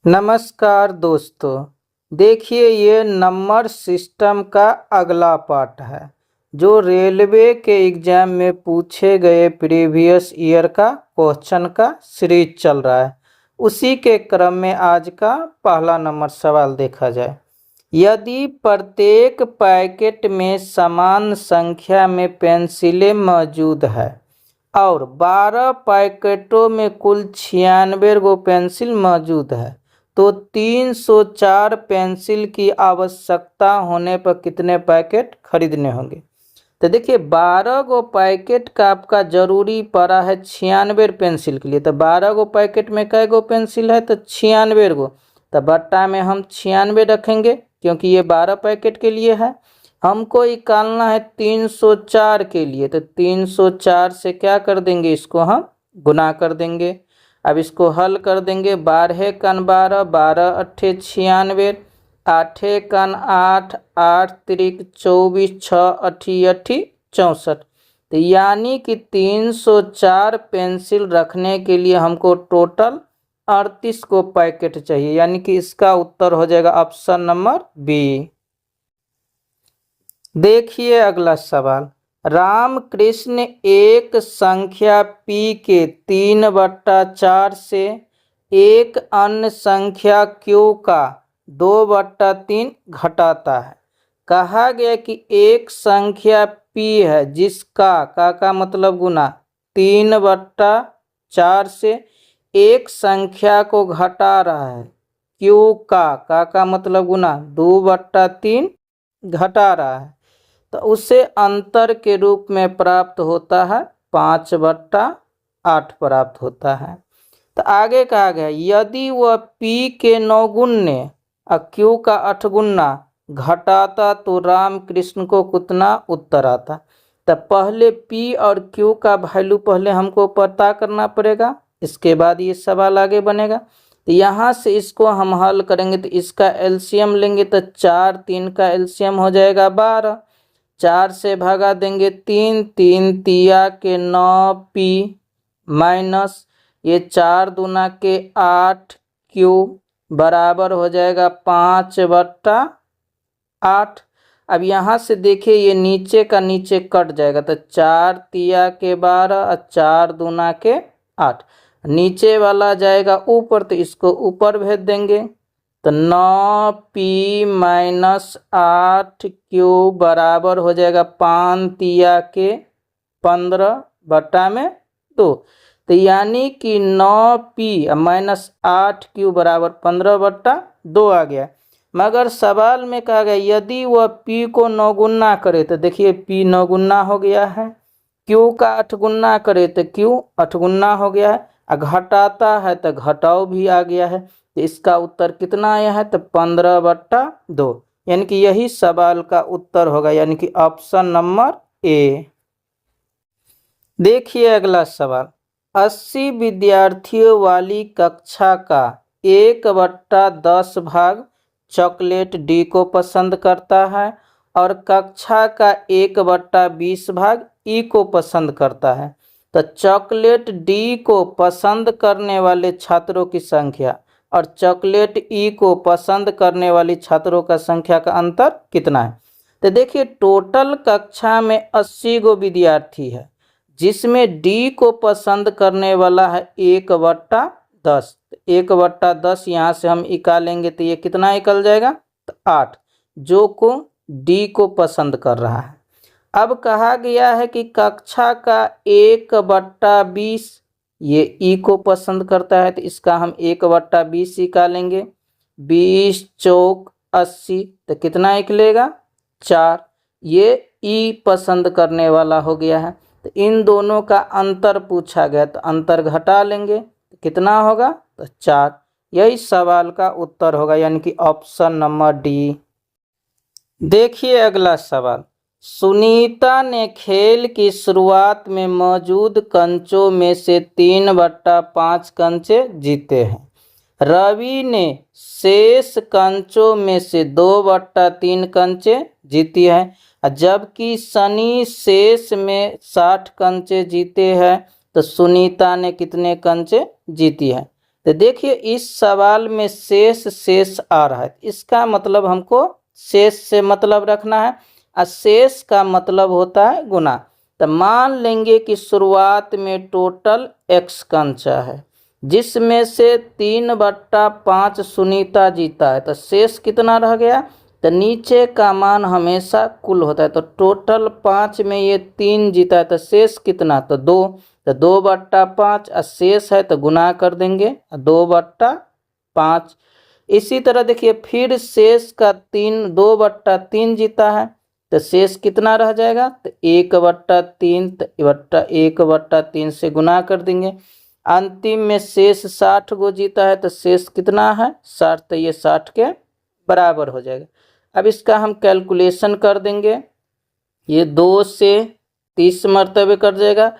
नमस्कार दोस्तों। देखिए, ये नंबर सिस्टम का अगला पार्ट है जो रेलवे के एग्जाम में पूछे गए प्रीवियस ईयर का क्वेश्चन का सीरीज चल रहा है। उसी के क्रम में आज का पहला नंबर सवाल देखा जाए। यदि प्रत्येक पैकेट में समान संख्या में पेंसिलें मौजूद है और 12 पैकेटों में कुल 96 गो पेंसिल मौजूद है तो 304 पेंसिल की आवश्यकता होने पर कितने पैकेट खरीदने होंगे। तो देखिए, 12 गो पैकेट का आपका जरूरी पड़ा है 96 पेंसिल के लिए। तो 12 गो पैकेट में कै गो पेंसिल है तो 96 गो। तो बट्टा में हम 96 रखेंगे क्योंकि ये 12 पैकेट के लिए है। हमको निकालना है 304 के लिए, तो 304 से क्या कर देंगे, इसको हम गुना कर देंगे। अब इसको हल कर देंगे। 12 कन 12, 12 अट्ठे 96, 8 कन 8, 8 तिरिक 24, 6 अट्ठी अट्ठी 64। तो यानी कि 304 पेंसिल रखने के लिए हमको टोटल 38 को पैकेट चाहिए, यानी कि इसका उत्तर हो जाएगा ऑप्शन नंबर बी। देखिए अगला सवाल। रामकृष्ण एक संख्या p के 3/4 से एक अन्य संख्या q का 2/3 घटाता है। कहा गया कि एक संख्या p है जिसका का मतलब गुना 3/4 से एक संख्या को घटा रहा है। q का मतलब गुना 2/3 घटा रहा है, तो उसे अंतर के रूप में प्राप्त होता है 5/8 प्राप्त होता है। तो आगे कहा गया यदि वह p के 9 गुने और q का 8 गुना घटाता तो रामकृष्ण को कितना उत्तर आता। तो पहले p और q का वैल्यू पहले हमको पता करना पड़ेगा, इसके बाद ये सवाल आगे बनेगा। तो यहाँ से इसको हम हल करेंगे तो इसका एलसीएम लेंगे तो 4 3 का एलसीएम हो जाएगा 12। 4 से भागा देंगे 3, 3 तिया के 9p माइनस ये 4 दूना के 8q बराबर हो जाएगा 5/8। अब यहाँ से देखिए ये नीचे का नीचे कट जाएगा तो 4 तिया के 12 और 4 दूना के 8, नीचे वाला जाएगा ऊपर तो इसको ऊपर भेज देंगे। तो 9p माइनस 8q बराबर हो जाएगा 5 तिया के 15/2। तो यानी कि 9p माइनस 8q बराबर 15/2 आ गया। मगर सवाल में कहा गया यदि वह p को 9 गुना करे तो देखिए p 9 गुना हो गया है, q का 8 गुना करे तो q 8 गुना हो गया है, घटाता है तो घटाव भी आ गया है। तो इसका उत्तर कितना आया है तो 15/2, यानी कि यही सवाल का उत्तर होगा, यानी कि ऑप्शन नंबर ए। देखिए अगला सवाल। 80 विद्यार्थियों वाली कक्षा का 1/10 भाग चॉकलेट डी को पसंद करता है और कक्षा का 1/20 भाग ई को पसंद करता है। तो चॉकलेट डी को पसंद करने वाले छात्रों की संख्या और चॉकलेट ई को पसंद करने वाली छात्रों का संख्या का अंतर कितना है। तो देखिए टोटल कक्षा में 80 गो विद्यार्थी है जिसमें डी को पसंद करने वाला है 1/10। 1/10 यहाँ से हम निकालेंगे तो ये कितना निकल जाएगा तो 8, जो को डी को पसंद कर रहा है। अब कहा गया है कि कक्षा का 1/20 ये ई को पसंद करता है, तो इसका हम 1/20 निकालेंगे। 20 चौक 80, तो कितना निकलेगा 4, ये ई पसंद करने वाला हो गया है। तो इन दोनों का अंतर पूछा गया तो अंतर घटा लेंगे तो कितना होगा तो 4, यही सवाल का उत्तर होगा, यानी कि ऑप्शन नंबर डी। देखिए अगला सवाल। सुनीता ने खेल की शुरुआत में मौजूद कंचों में से 3/5 कंचे जीते हैं। रवि ने शेष कंचों में से 2/3 कंचे जीती हैं, जबकि सनी शेष में 60 कंचे जीते हैं। तो सुनीता ने कितने कंचे जीती है। तो देखिए इस सवाल में शेष शेष आ रहा है, इसका मतलब हमको शेष से मतलब रखना है और शेष का मतलब होता है गुना। तो मान लेंगे कि शुरुआत में टोटल x कंचा है, जिसमें से 3/5 सुनीता जीता है, तो शेष कितना रह गया। तो नीचे का मान हमेशा कुल होता है, तो टोटल 5 में ये 3 जीता है, तो शेष कितना, तो 2। तो 2/5 और शेष है तो गुना कर देंगे 2/5। इसी तरह देखिए फिर शेष का 2/3 जीता है, तो शेष कितना रह जाएगा, तो 1/3, तो 1/3 से गुना कर देंगे। अंतिम में शेष 60 गो जीता है, तो शेष कितना है 60, तो ये 60 के बराबर हो जाएगा। अब इसका हम कैलकुलेशन कर देंगे, ये 2 से 30 मरतबे कर जाएगा,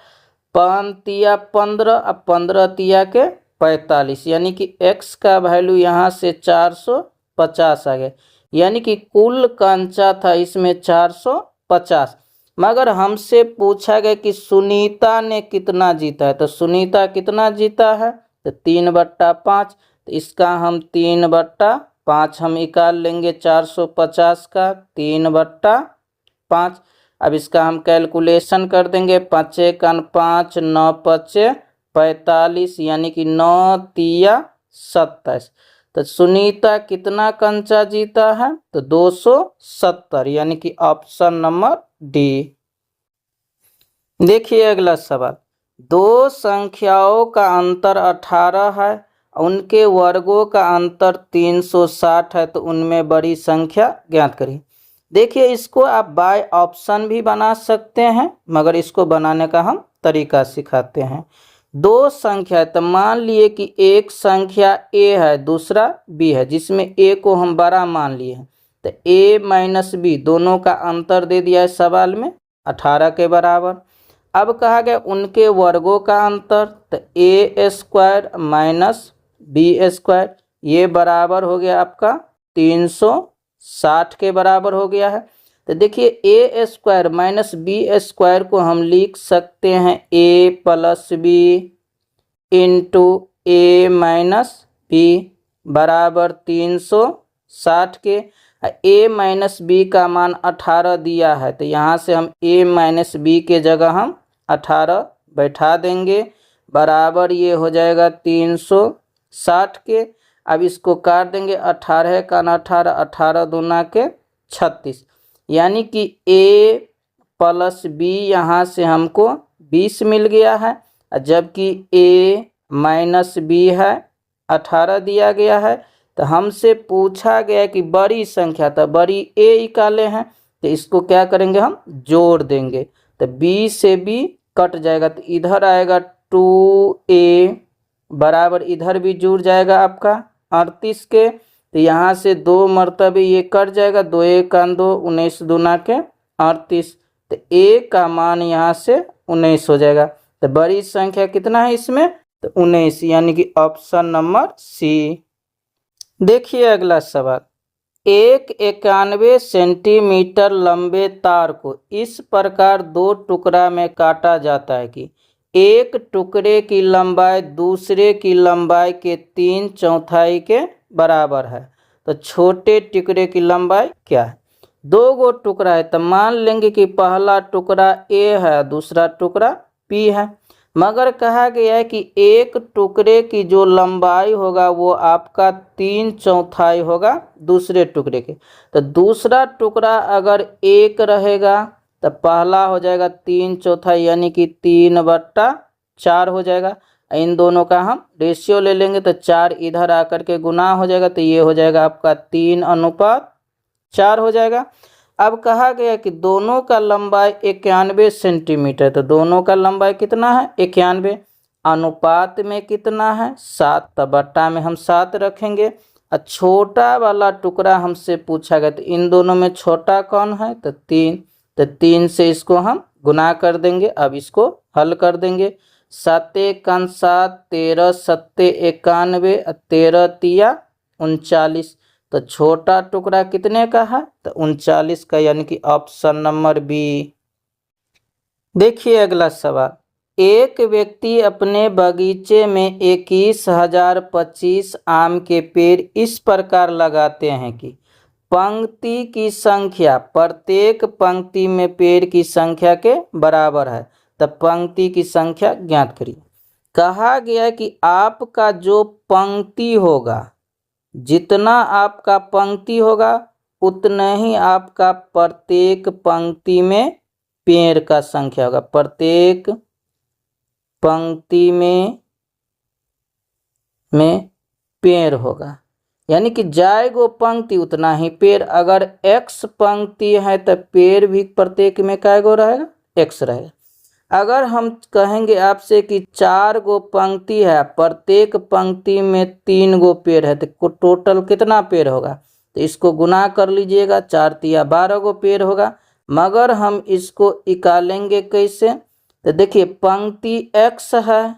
5 तिया 15 और 15 तिया के 45, यानी कि x का वैल्यू यहाँ से 450 आ गया, यानी कि कुल कंचा था इसमें 450। मगर हमसे पूछा गया कि सुनीता ने कितना जीता है, तो सुनीता कितना जीता है, तो 3/5। तो इसका हम 3/5 हम निकाल लेंगे, 450 का 3/5। अब इसका हम कैलकुलेशन कर देंगे, 5 × 5 9 5 45, यानी कि 9 तिया 27। तो सुनीता कितना कंचा जीता है, तो 270, यानी कि ऑप्शन नंबर डी। देखिए अगला सवाल, दो संख्याओं का अंतर 18 है, उनके वर्गों का अंतर 360 है, तो उनमें बड़ी संख्या ज्ञात करिए। देखिए इसको आप बाय ऑप्शन भी बना सकते हैं, मगर इसको बनाने का हम तरीका सिखाते हैं। दो संख्या है, तो मान लिए कि एक संख्या a है, दूसरा b है, जिसमें a को हम बड़ा मान लिए हैं, तो a - b दोनों का अंतर दे दिया है सवाल में 18 के बराबर। अब कहा गया उनके वर्गों का अंतर, तो a² - b², ये बराबर हो गया आपका 360 के बराबर हो गया है। तो देखिए a² - b² को हम लिख सकते हैं a + b × a - b बराबर 360 के। a - b का मान 18 दिया है, तो यहाँ से हम a - b के जगह हम 18 बैठा देंगे, बराबर ये हो जाएगा 360 के। अब इसको काट देंगे, 18 का 18, 18 दूना के 36, यानी कि a + b यहाँ से हमको 20 मिल गया है, जबकि a - b है 18 दिया गया है। तो हमसे पूछा गया कि बड़ी संख्या, तो बड़ी a निकाले हैं, तो इसको क्या करेंगे हम जोड़ देंगे, तो b से b कट जाएगा, तो इधर आएगा 2a बराबर, इधर भी जुड़ जाएगा आपका 38 के, तो यहाँ से 2 मरतबे ये कट जाएगा, 2 × 2 19 दूना के 38, तो a का मान यहाँ से 19 हो जाएगा। तो बड़ी संख्या कितना है इसमें, तो 19, यानी कि ऑप्शन नंबर सी। देखिए अगला सवाल, एक 91 सेंटीमीटर लंबे तार को इस प्रकार 2 टुकड़ा में काटा जाता है कि एक टुकड़े की लंबाई दूसरे की लंबाई के 3/4 के बराबर है, तो छोटे टुकड़े की लंबाई क्या है। 2 गो टुकड़ा है, तो मान लेंगे कि पहला टुकड़ा a है, दूसरा टुकड़ा b है, मगर कहा गया है कि एक टुकड़े की जो लंबाई होगा वो आपका 3/4 होगा दूसरे टुकड़े के। तो दूसरा टुकड़ा अगर 1 रहेगा तो पहला हो जाएगा 3/4, यानी कि 3/4 हो जाएगा। इन दोनों का हम रेशियो ले लेंगे, तो 4 इधर आकर के गुना हो जाएगा, तो ये हो जाएगा आपका 3:4 हो जाएगा। अब कहा गया कि दोनों का लंबाई 91 सेंटीमीटर, तो दोनों का लंबाई कितना है 91, अनुपात में कितना है 7, तो बट्टा में हम 7 रखेंगे। और छोटा वाला टुकड़ा हमसे पूछा गया, तो इन दोनों में छोटा कौन है, तो 3, तो 3 से इसको हम गुना कर देंगे। अब इसको हल कर देंगे, 7 × 7 13, 7 91, 13 तिया 39, तो छोटा टुकड़ा कितने का है, तो 39 का, यानी कि ऑप्शन नंबर बी। देखिए अगला सवाल, एक व्यक्ति अपने बगीचे में 21,025 आम के पेड़ इस प्रकार लगाते हैं कि पंक्ति की संख्या प्रत्येक पंक्ति में पेड़ की संख्या के बराबर है। तब पंक्ति की संख्या ज्ञात करिए। कहा गया कि आपका जो पंक्ति होगा, जितना आपका पंक्ति होगा उतना ही आपका प्रत्येक पंक्ति में पेड़ का संख्या होगा। प्रत्येक पंक्ति में पेड़ होगा, यानी कि जाएगो पंक्ति उतना ही पेड़। अगर x पंक्ति है तो पेड़ भी प्रत्येक में कैगो रहेगा, x रहेगा। अगर हम कहेंगे आपसे कि 4 गो पंक्ति है, प्रत्येक पंक्ति में 3 गो पेड़ है, तो टोटल कितना पेड़ होगा? तो इसको गुना कर लीजिएगा, 4 तिया 12 गो पेड़ होगा। मगर हम इसको निकालेंगे कैसे? तो देखिए पंक्ति x है,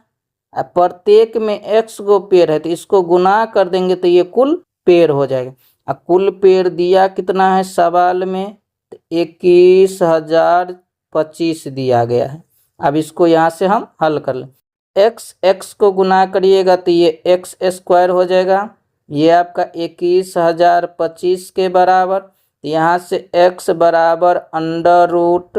प्रत्येक में x गो पेड़ है, तो इसको गुना कर देंगे तो ये कुल पेड़ हो जाएगा। कुल पेड़ दिया कितना है सवाल में? तो 21,025 दिया गया है। अब इसको यहाँ से हम हल कर लें। x को गुना करिएगा तो ये x स्क्वायर हो जाएगा, ये आपका 21,025 के बराबर। तो यहाँ से x बराबर अंडर रूट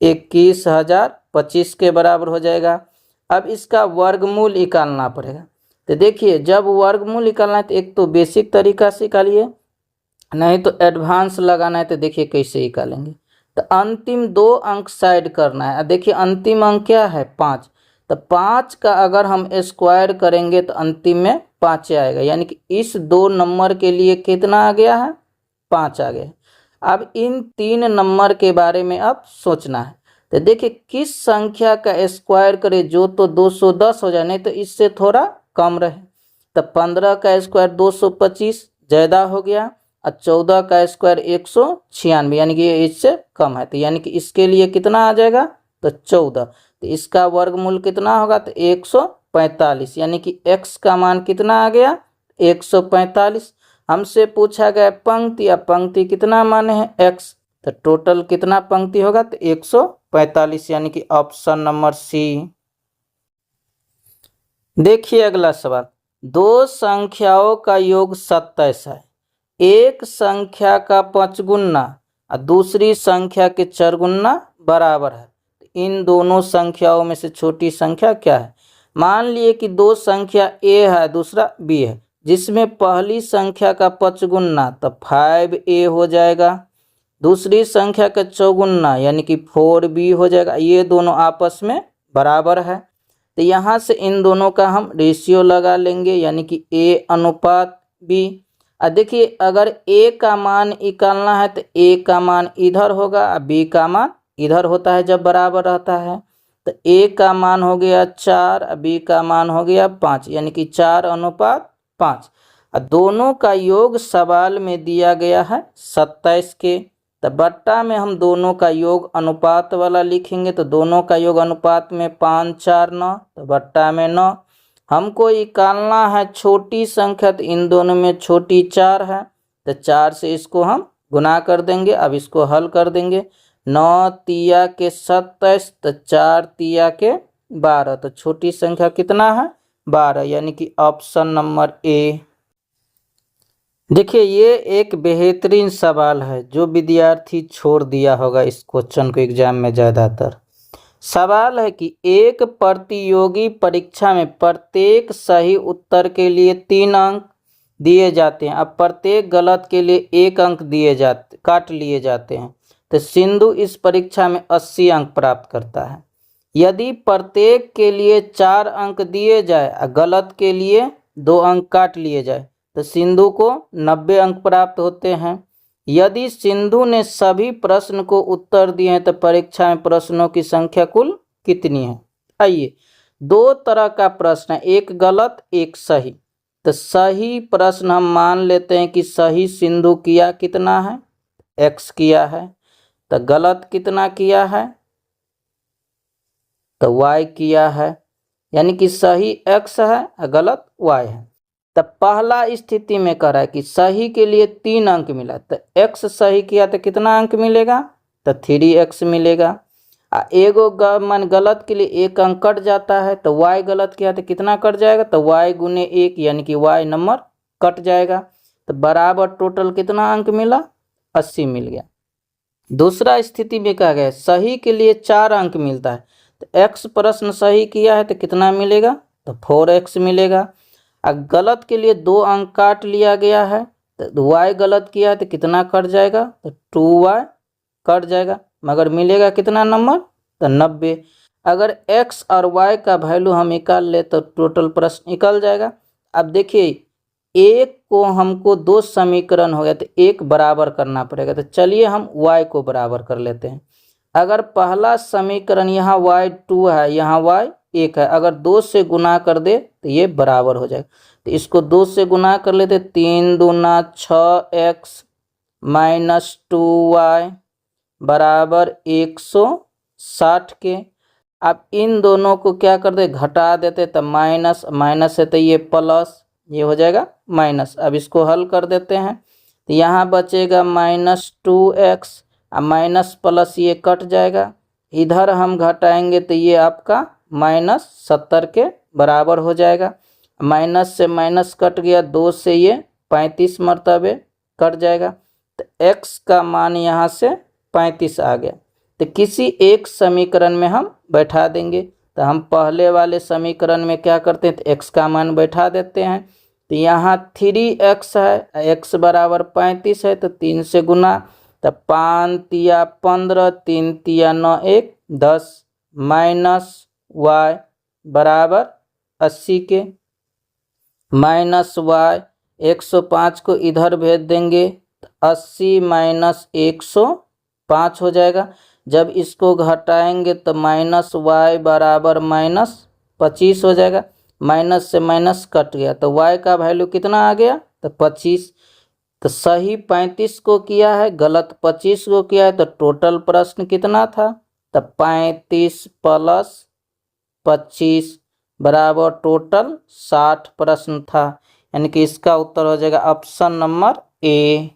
21,025 के बराबर हो जाएगा। अब इसका वर्गमूल निकालना पड़ेगा। तो देखिए जब वर्गमूल निकालना है तो एक तो बेसिक तरीका से निकालिए, नहीं तो एडवांस लगाना है। तो देखिए कैसे निकालेंगे। तो अंतिम 2 अंक साइड करना है। देखिए अंतिम अंक क्या है? 5। तो 5 का अगर हम स्क्वायर करेंगे तो अंतिम में 5 आएगा, यानी कि इस 2 नंबर के लिए कितना आ गया है? 5 आ गया। अब इन 3 नंबर के बारे में अब सोचना है। तो देखिए किस संख्या का स्क्वायर करे जो तो 210 हो जाए, नहीं तो इससे थोड़ा कम रहे। तो 15 का स्क्वायर 225 ज़्यादा हो गया, और 14 का स्क्वायर 196, यानी कि ये इससे कम है। तो यानी कि इसके लिए कितना आ जाएगा? तो 14। तो इसका वर्गमूल कितना होगा? तो 145, यानी कि x का मान कितना आ गया? 145। हमसे पूछा गया पंक्ति, अब पंक्ति कितना माने हैं? x। तो टोटल कितना पंक्ति होगा? तो 145, यानी कि ऑप्शन नंबर सी। देखिए अगला सवाल, 2 संख्याओं का योग 27 है। एक संख्या का 5 गुना और दूसरी संख्या के 4 गुना बराबर है। इन दोनों संख्याओं में से छोटी संख्या क्या है? मान लिए कि 2 संख्या a है, दूसरा b है, जिसमें पहली संख्या का 5 गुना तो 5a हो जाएगा, दूसरी संख्या का 4 गुना यानी कि 4b हो जाएगा। ये दोनों आपस में बराबर है। तो यहाँ से इन दोनों का हम रेशियो लगा लेंगे, यानी कि a अनुपात b। देखिए अगर a का मान निकालना है तो a का मान इधर होगा और b का मान इधर होता है जब बराबर रहता है। तो a का मान हो गया 4 और b का मान हो गया 5, यानी कि 4 अनुपात 5। और दोनों का योग सवाल में दिया गया है 27 के। तो बट्टा में हम दोनों का योग अनुपात वाला लिखेंगे। तो दोनों का योग अनुपात में 5 4 9, तो बट्टा में 9। हमको निकालना है छोटी संख्या, तो इन दोनों में छोटी 4 है, तो 4 से इसको हम गुना कर देंगे। अब इसको हल कर देंगे। 9 तिया के 27, तो 4 तिया के 12, तो छोटी संख्या कितना है? 12, यानी कि ऑप्शन नंबर ए। देखिए ये एक बेहतरीन सवाल है जो विद्यार्थी छोड़ दिया होगा इस क्वेश्चन को एग्जाम में ज़्यादातर। सवाल है कि एक प्रतियोगी परीक्षा में प्रत्येक सही उत्तर के लिए 3 अंक दिए जाते हैं। अब प्रत्येक गलत के लिए 1 अंक काट लिए जाते हैं। तो सिंधु इस परीक्षा में 80 अंक प्राप्त करता है। यदि प्रत्येक के लिए 4 अंक दिए जाए और गलत के लिए 2 अंक काट लिए जाए तो सिंधु को 90 अंक प्राप्त होते हैं। यदि सिंधु ने सभी प्रश्न को उत्तर दिए हैं तो परीक्षा में प्रश्नों की संख्या कुल कितनी है? आइए, 2 तरह का प्रश्न है, एक गलत एक सही। तो सही प्रश्न हम मान लेते हैं कि सही सिंधु किया कितना है? x किया है। तो गलत कितना किया है? तो y किया है, यानी कि सही x है और गलत y है। तो पहला स्थिति में कह रहा है कि सही के लिए 3 अंक मिला, तो x सही किया तो कितना अंक मिलेगा? तो 3x मिलेगा। एगो मान गलत के लिए एक अंक कट जाता है, तो y गलत किया तो कितना कट जाएगा, तो y गुने 1 यानी कि y नंबर कट जाएगा। तो बराबर टोटल कितना अंक मिला, 80 मिल गया। दूसरा स्थिति में कहा गया सही के लिए 4 अंक मिलता है, तो x प्रश्न सही किया है तो कितना मिलेगा, तो 4x मिलेगा। और गलत के लिए 2 अंक काट लिया गया है, तो y गलत किया है तो कितना कट जाएगा, तो 2y कट जाएगा, मगर मिलेगा कितना नंबर, तो 90। अगर x और y का वैल्यू हम निकाल ले तो टोटल प्रश्न निकल जाएगा। अब देखिए एक को हमको 2 समीकरण हो गया, तो एक बराबर करना पड़ेगा, तो चलिए हम y को बराबर कर लेते हैं। अगर पहला समीकरण यहाँ y 2 है, यहाँ y 1 है, अगर 2 से गुना कर दे तो ये बराबर हो जाएगा। तो इसको 2 से गुना कर लेते, 3 दूना 6x माइनस 2y बराबर 160 के। अब इन दोनों को क्या कर दे, घटा देते, तो माइनस माइनस है तो ये प्लस, ये हो जाएगा माइनस। अब इसको हल कर देते हैं, तो यहाँ बचेगा -2x, और माइनस प्लस ये कट जाएगा, इधर हम घटाएंगे तो ये आपका -70 के बराबर हो जाएगा। माइनस से माइनस कट गया, 2 से ये 35 मरतबे कट जाएगा, तो x का मान यहाँ से 35 आ गया। तो किसी एक समीकरण में हम बैठा देंगे, तो हम पहले वाले समीकरण में क्या करते हैं, तो x का मान बैठा देते हैं। तो यहाँ 3x है, x बराबर 35 है, तो 3 से गुना, तो 5 तिया 15, 3 तिया 9, 1 10 माइनस y बराबर 80 के, माइनस y 105 को इधर भेज देंगे, तो 80 माइनस 105 हो जाएगा। जब इसको घटाएंगे तो माइनस y बराबर -25 हो जाएगा, माइनस से माइनस कट गया, तो y का वैल्यू कितना आ गया, तो 25। तो सही 35 को किया है, गलत 25 को किया है, तो टोटल प्रश्न कितना था, तो 35 प्लस 25 बराबर टोटल 60 प्रश्न था, यानी कि इसका उत्तर हो जाएगा ऑप्शन नंबर ए।